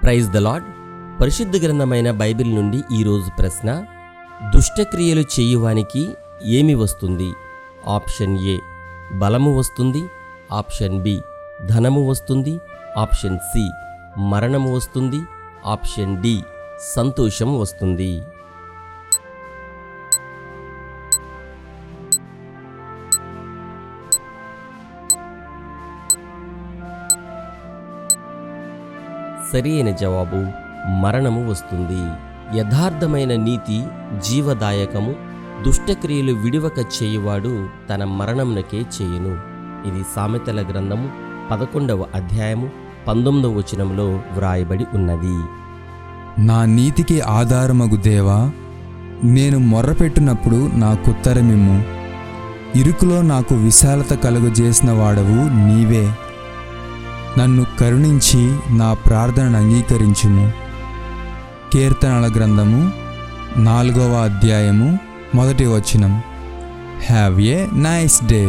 Praise the lord. పరిశుద్ధ గ్రంథమైన Bible నుండి ఈరోజు ప్రశ్న: దుష్టక్రియలు చేయువానికి ఏమి వస్తుంది? ఆప్షన్ ఏ బలము వస్తుంది, ఆప్షన్ బి ధనము వస్తుంది, ఆప్షన్ సి మరణము వస్తుంది, ఆప్షన్ డి సంతోషం వస్తుంది. సరైన జవాబు మరణము వస్తుంది. యథార్థమైన నీతి జీవదాయకము, దుష్టక్రియలు విడివక చేయువాడు తన మరణమునకే చేయును. ఇది సామెతల గ్రంథము 11వ అధ్యాయము 19వ వచనంలో వ్రాయబడి ఉన్నది. నా నీతికి ఆధారమగు దేవా, నేను మొర్రపెట్టినప్పుడు నాకుత్తరమిమ్ము. ఇరుకులో నాకు విశాలత కలుగజేసిన వాడవు నీవే. నన్ను కరుణించి నా ప్రార్థనను అంగీకరించుము. కీర్తనల గ్రంథము 4వ అధ్యాయము 1వ వచనం. Have a nice day.